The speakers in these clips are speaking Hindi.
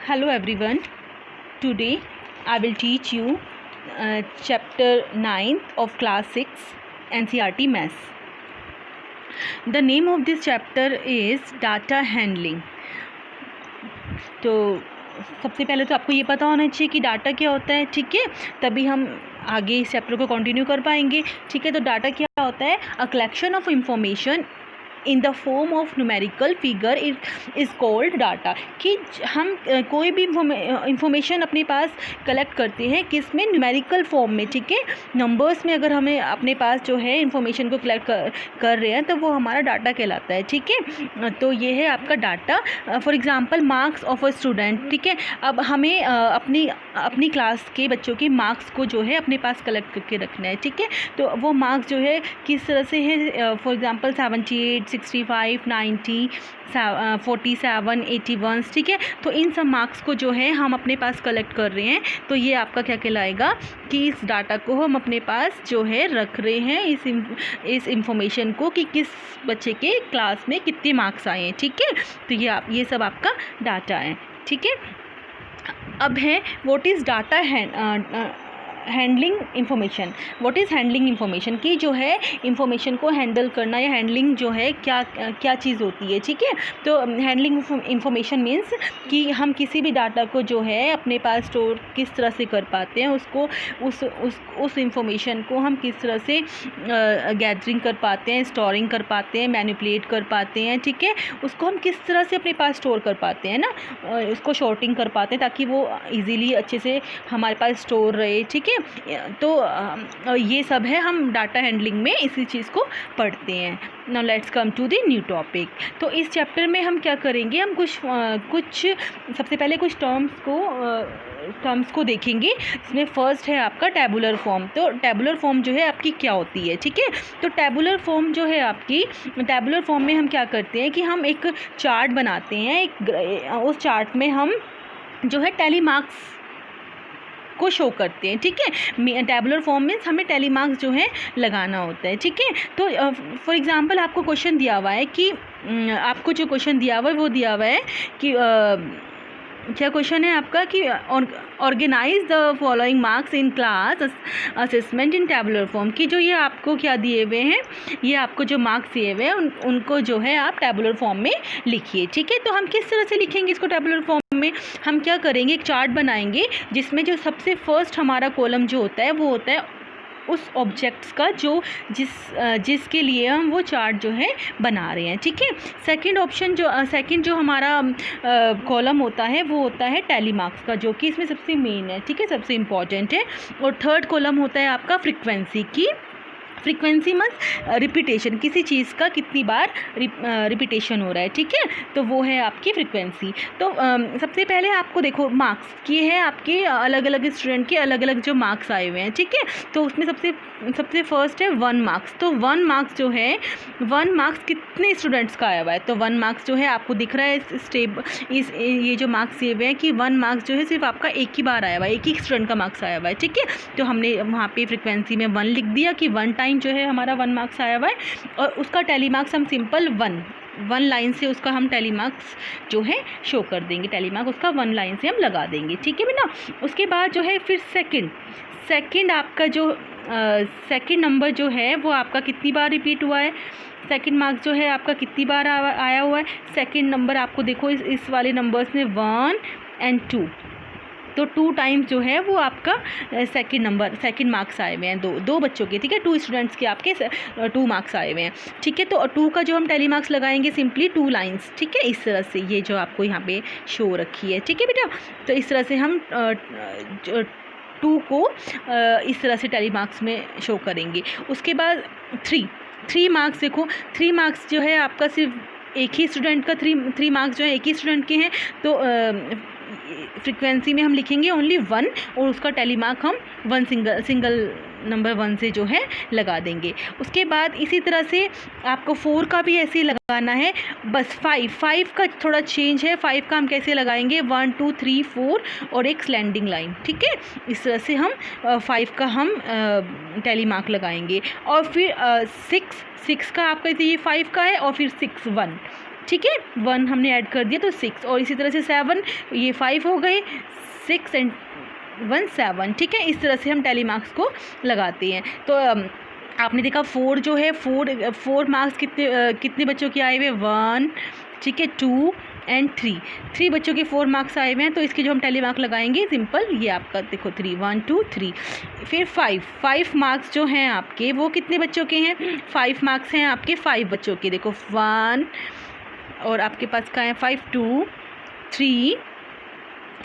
Hello everyone. Today I will teach you chapter 9 of class 6 NCERT Maths. The name of this chapter is data handling. तो सबसे पहले तो आपको ये पता होना चाहिए कि डाटा क्या होता है, ठीक है, तभी हम आगे इस चैप्टर को कंटिन्यू कर पाएंगे, ठीक है। तो डाटा क्या होता है? A collection of information in the form of numerical figure is called data. कि हम कोई भी इंफॉर्मेशन अपने पास कलेक्ट करते हैं किस में? न्यूमेरिकल फॉर्म में, ठीक है। नंबर्स में अगर हमें अपने पास जो है इंफॉर्मेशन को कलेक्ट कर रहे हैं तो वो हमारा डाटा कहलाता है, ठीक है। तो ये है आपका data. For example marks of a student, ठीक है। अब हमें अपनी क्लास के बच्चों के मार्क्स को जो है अपने पास कलेक्ट करके रखना है, ठीक है। तो वो मार्क्स जो है किस तरह से है? फॉर एग्जांपल 78, 65, 90, 47, 81, ठीक है। तो इन सब मार्क्स को जो है हम अपने पास कलेक्ट कर रहे हैं, तो ये आपका क्या कहलाएगा कि इस डाटा को हम अपने पास जो है रख रहे हैं, इस इंफॉर्मेशन को कि किस बच्चे के क्लास में कितने मार्क्स आए हैं, ठीक है। तो ये सब आपका डाटा है, ठीक है। अब है what is data handling information. What is handling information? की जो है इंफॉर्मेशन को हैंडल करना या हैंडलिंग जो है क्या चीज़ होती है, ठीक है। तो हैंडलिंग इंफॉर्मेशन मीन्स कि हम किसी भी डाटा को जो है अपने पास स्टोर किस तरह से कर पाते हैं, उसको उस इंफॉर्मेशन को हम किस तरह से गैदरिंग कर पाते हैं, स्टोरिंग कर पाते हैं, मैनिपुलेट कर पाते हैं, ठीक है। उसको हम किस तरह से अपने पास स्टोर कर पाते हैं ना, उसको शॉर्टिंग कर पाते हैं ताकि वो इजीली अच्छे से हमारे पास स्टोर रहे, ठीक है। तो ये सब है, हम डाटा हैंडलिंग में इसी चीज़ को पढ़ते हैं। Now let's come to the new topic. तो इस चैप्टर में हम क्या करेंगे? हम कुछ सबसे पहले कुछ टर्म्स को देखेंगे। इसमें फर्स्ट है आपका टैबुलर फॉर्म। तो टैबुलर फॉर्म जो है आपकी क्या होती है, ठीक है। तो टैबुलर फॉर्म जो है आपकी, टैबुलर फॉर्म में हम क्या करते हैं कि हम एक चार्ट बनाते हैं। उस चार्ट में हम जो है टैली मार्क्स को शो करते हैं, ठीक है। टैबुलर फॉर्म मीन्स हमें टैली मार्क्स जो है लगाना होता है, ठीक है। तो फॉर एग्जांपल आपको क्वेश्चन दिया हुआ है कि आपको जो क्वेश्चन दिया हुआ है वो दिया हुआ है कि क्या क्वेश्चन है आपका कि organise the following marks in class assessment in tabular form. कि जो ये आपको क्या दिए हुए हैं, ये आपको जो मार्क्स दिए हुए हैं उनको जो है आप टैबुलर फॉर्म में लिखिए, ठीक है। तो हम किस तरह से लिखेंगे इसको टैबुलर फॉर्म में? हम क्या करेंगे, एक चार्ट बनाएंगे जिसमें जो सबसे फर्स्ट हमारा कॉलम जो होता है वो होता है उस ऑब्जेक्ट्स का जिसके लिए हम वो चार्ट जो है बना रहे हैं, ठीक है। सेकंड जो हमारा कॉलम होता है वो होता है टैली मार्क्स का, जो कि इसमें सबसे मेन है, ठीक है, सबसे इम्पॉर्टेंट है। और थर्ड कॉलम होता है आपका फ्रीक्वेंसी की। फ्रीक्वेंसी मीन्स रिपीटेशन, किसी चीज़ का कितनी बार रिपीटेशन हो रहा है, ठीक है। तो वो है आपकी फ्रीक्वेंसी। तो सबसे पहले आपको देखो मार्क्स ये है आपके अलग अलग स्टूडेंट के अलग अलग जो मार्क्स आए हुए हैं, ठीक है। तो उसमें सबसे फर्स्ट है 1 मार्क्स। तो 1 मार्क्स जो है, 1 मार्क्स कितने स्टूडेंट्स का आया हुआ है? तो 1 मार्क्स जो है आपको दिख रहा है ये जो मार्क्स दिए हुए हैं कि 1 मार्क्स जो है सिर्फ आपका एक ही बार आया हुआ है, एक ही स्टूडेंट का मार्क्स आया हुआ है, ठीक है। तो हमने वहाँ पे फ्रीक्वेंसी में 1 लिख दिया कि 1 टाइम जो है हमारा 1 मार्क्स आया हुआ है। और उसका टैली मार्क्स हम सिंपल 1 लाइन से उसका हम टैली मार्क्स जो है शो कर देंगे। टैली मार्क उसका 1 लाइन से हम लगा देंगे, ठीक है बेटा। उसके बाद जो है फिर सेकंड आपका जो सेकंड नंबर जो है वो आपका कितनी बार रिपीट हुआ है, सेकंड मार्क्स जो है आपका कितनी बार आया हुआ है। सेकंड नंबर आपको देखो इस वाले नंबर्स में 1 और 2, तो 2 टाइम्स जो है वो आपका सेकंड मार्क्स आए हुए हैं, दो बच्चों के, ठीक है। 2 स्टूडेंट्स के आपके 2 मार्क्स आए हुए हैं, ठीक है। तो 2 का जो हम टैली मार्क्स लगाएंगे सिंपली 2 लाइन्स, ठीक है। इस तरह से ये जो आपको यहाँ पे शो रखी है, ठीक है बेटा। तो इस तरह से हम 2 को इस तरह से टैली मार्क्स में शो करेंगे। उसके बाद 3 मार्क्स देखो, 3 मार्क्स जो है आपका सिर्फ एक ही स्टूडेंट का 3 मार्क्स जो है एक ही स्टूडेंट के हैं। तो फ्रीक्वेंसी में हम लिखेंगे ओनली 1 और उसका टैली मार्क हम 1 सिंगल नंबर 1 से जो है लगा देंगे। उसके बाद इसी तरह से आपको 4 का भी ऐसे ही लगाना है। बस 5 का थोड़ा चेंज है। 5 का हम कैसे लगाएंगे? 1 2 3 4 और एक स्लैंडिंग लाइन, ठीक है। इस तरह से हम 5 का हम टैली मार्क लगाएंगे। और फिर 6 का आपका ये 5 का है और फिर 6 1, ठीक है, 1 हमने ऐड कर दिया तो 6, और इसी तरह से 7, ये 5 हो गए, 6 एंड 1 7, ठीक है। इस तरह से हम टैली मार्क्स को लगाते हैं। तो आपने देखा 4 जो है 4 मार्क्स कितने बच्चों के आए हुए, 1, ठीक है, 2 एंड 3 बच्चों के 4 मार्क्स आए हुए हैं। तो इसके जो हम टैली मार्क लगाएंगे, सिंपल, ये आपका देखो 3 1 2 3। फिर 5 मार्क्स जो हैं आपके वो कितने बच्चों के हैं, 5 मार्क्स हैं आपके 5 बच्चों के। देखो 1 और आपके पास क्या है 5 2 3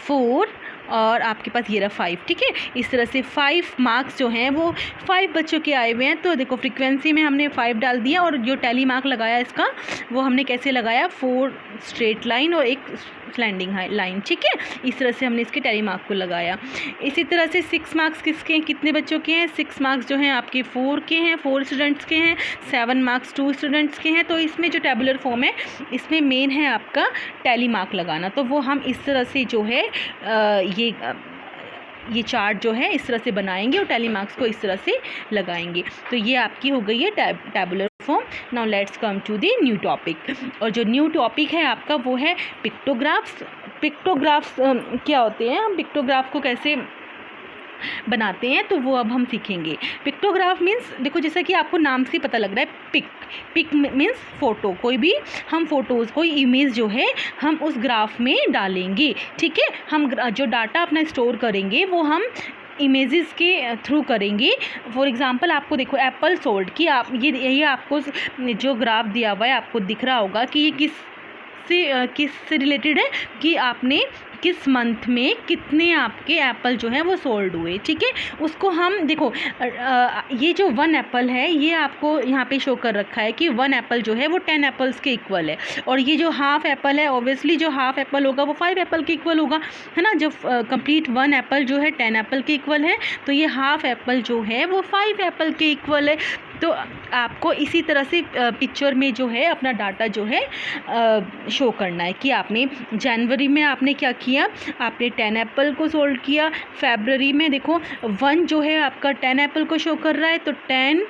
4 और आपके पास ये रहा 5, ठीक है। इस तरह से 5 मार्क्स जो हैं वो 5 बच्चों के आए हुए हैं। तो देखो फ्रीक्वेंसी में हमने 5 डाल दिया, और जो टैली मार्क लगाया इसका वो हमने कैसे लगाया, 4 स्ट्रेट लाइन और एक स्लैंडिंग लाइन, ठीक है। इस तरह से हमने इसके टैली मार्क को लगाया। इसी तरह से 6 मार्क्स किसके हैं, कितने बच्चों के हैं, 6 मार्क्स जो हैं आपके 4 के हैं, 4 स्टूडेंट्स के हैं, 7 मार्क्स 2 स्टूडेंट्स के हैं। तो इसमें जो टेबुलर फॉर्म है इसमें मेन है आपका टैली मार्क लगाना। तो वो हम इस तरह से जो है ये चार्ट जो है इस तरह से बनाएंगे और टैली मार्क्स को इस तरह से लगाएंगे। तो ये आपकी हो गई है tabular form. Now let's come to the new topic, और जो न्यू टॉपिक है आपका वो है पिक्टोग्राफ्स। पिक्टोग्राफ्स क्या होते हैं, हम पिक्टोग्राफ को कैसे बनाते हैं तो वो अब हम सीखेंगे। पिक्टोग्राफ मीन्स, देखो जैसा कि आपको नाम से पता लग रहा है, पिक मीन्स फ़ोटो, कोई भी हम फ़ोटोज़, कोई इमेज जो है हम उस ग्राफ में डालेंगे, ठीक है। हम जो डाटा अपना स्टोर करेंगे वो हम इमेजेस के थ्रू करेंगे। फॉर एग्जांपल आपको देखो एप्पल सोल्ड की, आप यही आपको जो ग्राफ दिया हुआ है आपको दिख रहा होगा कि ये किस से रिलेटेड है, कि आपने किस मंथ में कितने आपके एप्पल जो हैं वो सोल्ड हुए, ठीक है। उसको हम देखो ये जो 1 एप्पल है ये आपको यहाँ पे शो कर रखा है कि 1 एप्पल जो है वो 10 एप्पल्स के इक्वल है, और ये जो हाफ एप्पल है ऑब्वियसली जो हाफ एप्पल होगा वो 5 एप्पल के इक्वल होगा, है ना। जब कंप्लीट 1 एप्पल जो है 10 एप्पल के इक्वल है, तो ये हाफ एप्पल जो है वो 5 एप्पल के इक्वल है। तो आपको इसी तरह से पिक्चर में जो है अपना डाटा जो है शो करना है कि आपने जनवरी में आपने क्या किया, आपने 10 एप्पल को सोल्ड किया। फरवरी में देखो 1 जो है आपका 10 एप्पल को शो कर रहा है, तो 10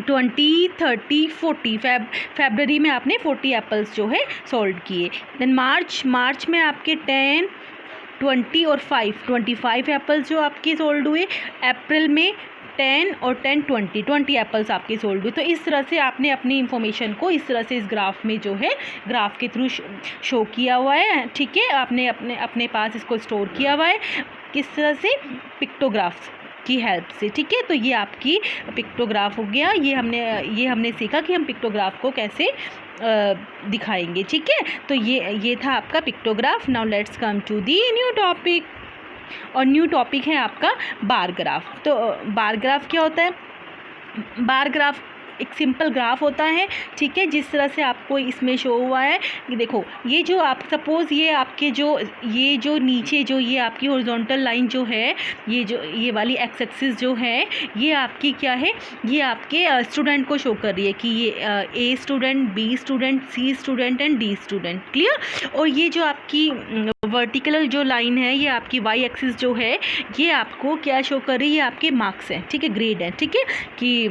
20 30 40 फरवरी में आपने 40 एप्पल्स जो है सोल्ड किए। देन मार्च में आपके 10 20 और 5 25 एप्पल्स जो आपके सोल्ड हुए। अप्रैल में 10 और 10 20 एप्पल्स आपके सोल्ड हुए। तो इस तरह से आपने अपनी इंफॉर्मेशन को इस तरह से इस ग्राफ में जो है ग्राफ के थ्रू शो किया हुआ है, ठीक है। आपने अपने पास इसको स्टोर किया हुआ है किस तरह से, पिक्टोग्राफ्स की हेल्प से, ठीक है। तो ये आपकी पिक्टोग्राफ हो गया। ये हमने सीखा कि हम पिक्टोग्राफ को कैसे दिखाएंगे, ठीक है। तो ये था आपका pictograph. Now let's come to the new topic, और न्यू टॉपिक है आपका बार ग्राफ। तो बार ग्राफ क्या होता है, बार ग्राफ एक सिंपल ग्राफ होता है, ठीक है। जिस तरह से आपको इसमें शो हुआ है कि देखो ये जो आप सपोज़ ये आपके ये जो नीचे जो ये आपकी हॉरिजॉन्टल लाइन जो है, ये वाली एक्स एक्सिस जो है ये आपकी क्या है, ये आपके स्टूडेंट को शो कर रही है कि ये A student, B student, C student and D student, clear. और ये जो आपकी वर्टिकल जो लाइन है ये आपकी वाई एक्सिस जो है ये आपको क्या शो कर रही है, आपके मार्क्स हैं, ठीक है, ग्रेड है, ठीक है। कि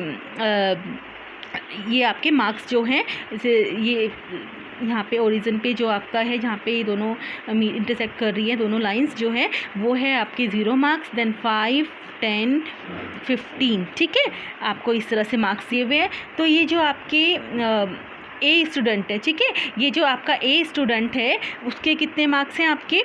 ये आपके मार्क्स जो हैं, ये यहाँ पे ओरिजिन पे जो आपका है जहाँ पे ये दोनों इंटरसेक्ट कर रही है दोनों लाइंस जो है वो है आपके 0 मार्क्स, देन 5 10 15, ठीक है। आपको इस तरह से मार्क्स दिए हुए हैं। तो ये जो आपके ए स्टूडेंट है, ठीक है, ये जो आपका ए स्टूडेंट है उसके कितने मार्क्स हैं, आपके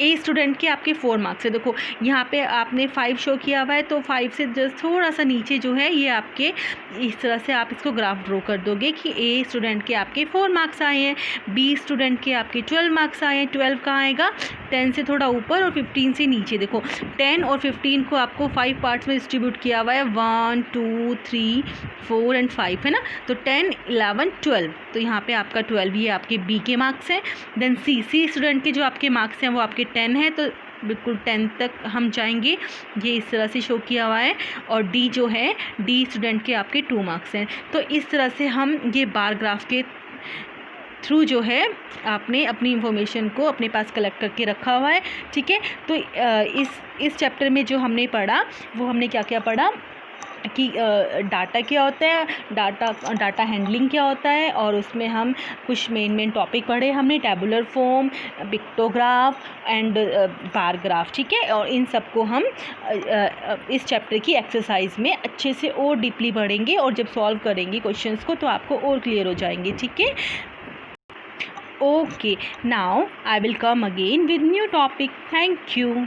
ए स्टूडेंट के आपके 4 मार्क्स है। देखो यहाँ पे आपने 5 शो किया हुआ है, तो 5 से जस्ट थोड़ा सा नीचे जो है ये आपके इस तरह से आप इसको ग्राफ ड्रॉ कर दोगे कि ए स्टूडेंट के आपके 4 मार्क्स आए हैं, बी स्टूडेंट के आपके 12 मार्क्स आए हैं। 12 कहाँ आएगा, 10 से थोड़ा ऊपर और 15 से नीचे। देखो 10 और 15 को आपको 5 पार्ट्स में डिस्ट्रीब्यूट किया हुआ है, 1 2 3 4 एंड 5, है ना। तो 10 11 12, तो यहाँ पे आपका 12 ये आपके बी के मार्क्स हैं। देन सी स्टूडेंट के जो आपके मार्क्स हैं वो आपके 10 है, तो बिल्कुल 10 तक हम जाएंगे, ये इस तरह से शो किया हुआ है। और डी जो है, डी स्टूडेंट के आपके 2 मार्क्स हैं। तो इस तरह से हम ये बार ग्राफ के थ्रू जो है आपने अपनी इंफॉर्मेशन को अपने पास कलेक्ट करके रखा हुआ है, ठीक है। तो इस चैप्टर में जो हमने पढ़ा वो हमने क्या क्या पढ़ा, कि डाटा क्या होता है, डाटा हैंडलिंग क्या होता है, और उसमें हम कुछ मेन टॉपिक पढ़े हमने, tabular form, pictograph and bar graph, ठीक है। और इन सबको हम इस चैप्टर की एक्सरसाइज में अच्छे से और डीपली पढ़ेंगे, और जब सॉल्व करेंगे क्वेश्चंस को तो आपको और क्लियर हो जाएंगे, ठीक है। Okay, now I will come again with new topic. Thank you.